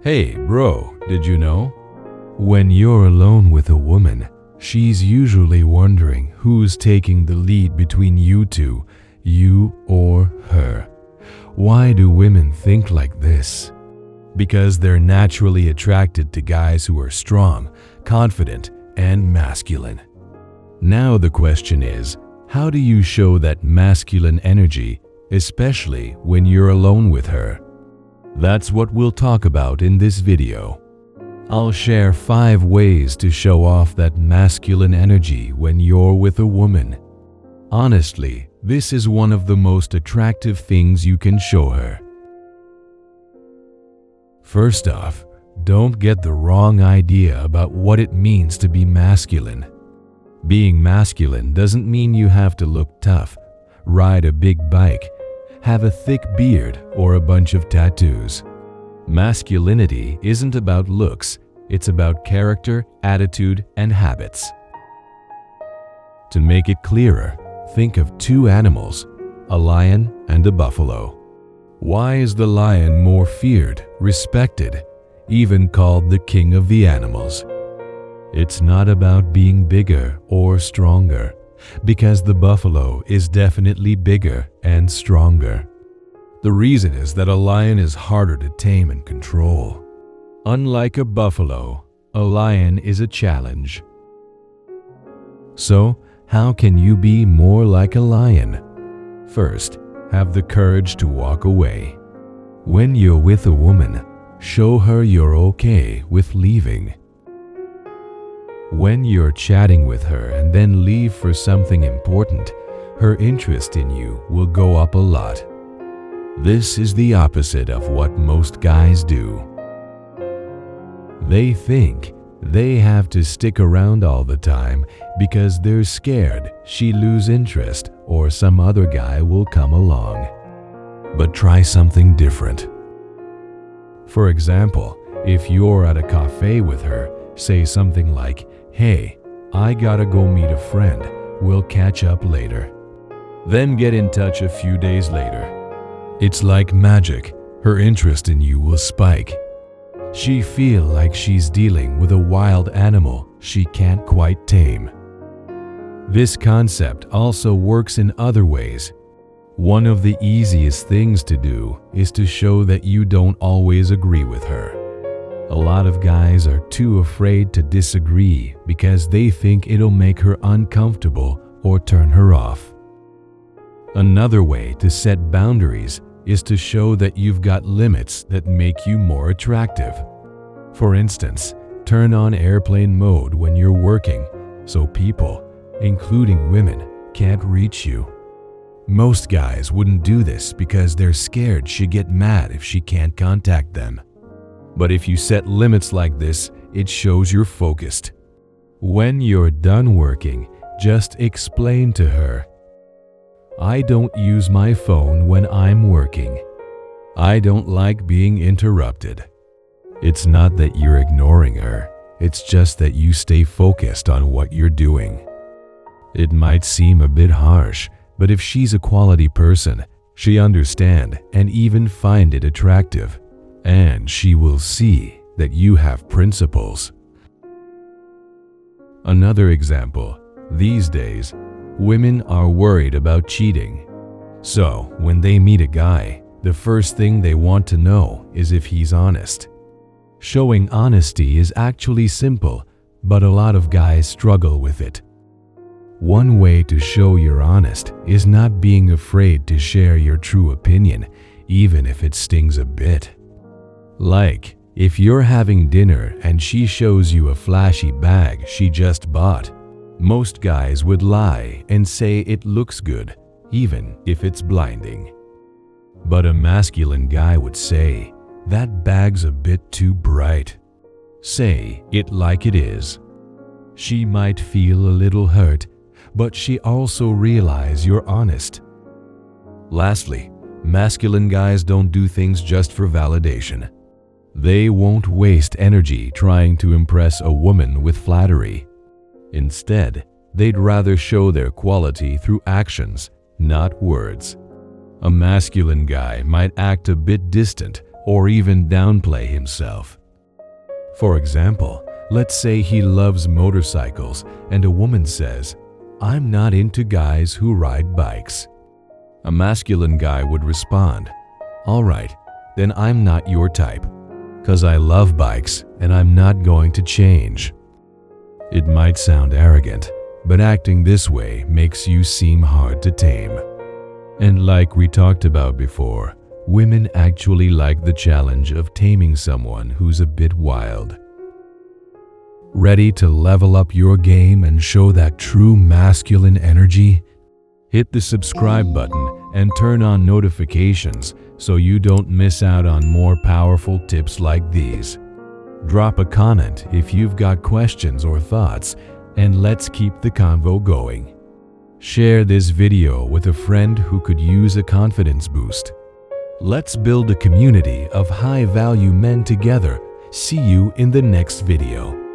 Hey, bro, did you know? When you're alone with a woman, she's usually wondering who's taking the lead between you two, you or her. Why do women think like this? Because they're naturally attracted to guys who are strong, confident, and masculine. Now the question is, how do you show that masculine energy, especially when you're alone with her? That's what we'll talk about in this video. I'll share 5 ways to show off that masculine energy when you're with a woman. Honestly, this is one of the most attractive things you can show her. First off, don't get the wrong idea about what it means to be masculine. Being masculine doesn't mean you have to look tough, ride a big bike, have a thick beard, or a bunch of tattoos. Masculinity isn't about looks, it's about character, attitude, and habits. To make it clearer, think of 2 animals, a lion and a buffalo. Why is the lion more feared, respected, even called the king of the animals? It's not about being bigger or stronger, because the buffalo is definitely bigger and stronger. The reason is that a lion is harder to tame and control. Unlike a buffalo, a lion is a challenge. So, how can you be more like a lion? First, have the courage to walk away. When you're with a woman, show her you're okay with leaving. When you're chatting with her and then leave for something important, her interest in you will go up a lot. This is the opposite of what most guys do. They think they have to stick around all the time because they're scared she'll lose interest or some other guy will come along. But try something different. For example, if you're at a cafe with her, say something like, "Hey, I gotta go meet a friend. We'll catch up later." Then get in touch a few days later. It's like magic. Her interest in you will spike. She feel like she's dealing with a wild animal she can't quite tame. This concept also works in other ways. One of the easiest things to do is to show that you don't always agree with her. A lot of guys are too afraid to disagree because they think it'll make her uncomfortable or turn her off. Another way to set boundaries is to show that you've got limits that make you more attractive. For instance, turn on airplane mode when you're working so people, including women, can't reach you. Most guys wouldn't do this because they're scared she'd get mad if she can't contact them. But if you set limits like this, it shows you're focused. When you're done working, just explain to her, "I don't use my phone when I'm working. I don't like being interrupted." It's not that you're ignoring her, it's just that you stay focused on what you're doing. It might seem a bit harsh, but if she's a quality person, she understand and even find it attractive. And she will see that you have principles. Another example, these days, women are worried about cheating. So, when they meet a guy, the first thing they want to know is if he's honest. Showing honesty is actually simple, but a lot of guys struggle with it. One way to show you're honest is not being afraid to share your true opinion, even if it stings a bit. Like, if you're having dinner and she shows you a flashy bag she just bought, most guys would lie and say it looks good, even if it's blinding. But a masculine guy would say, "That bag's a bit too bright." Say it like it is. She might feel a little hurt, but she also realizes you're honest. Lastly, masculine guys don't do things just for validation. They won't waste energy trying to impress a woman with flattery. Instead, they'd rather show their quality through actions, not words. A masculine guy might act a bit distant or even downplay himself. For example, let's say he loves motorcycles and a woman says, "I'm not into guys who ride bikes." A masculine guy would respond, "All right, then I'm not your type, 'cause I love bikes and I'm not going to change." It might sound arrogant, but acting this way makes you seem hard to tame. And like we talked about before, women actually like the challenge of taming someone who's a bit wild. Ready to level up your game and show that true masculine energy? Hit the subscribe button and turn on notifications so you don't miss out on more powerful tips like these. Drop a comment if you've got questions or thoughts, and let's keep the convo going. Share this video with a friend who could use a confidence boost. Let's build a community of high-value men together. See you in the next video.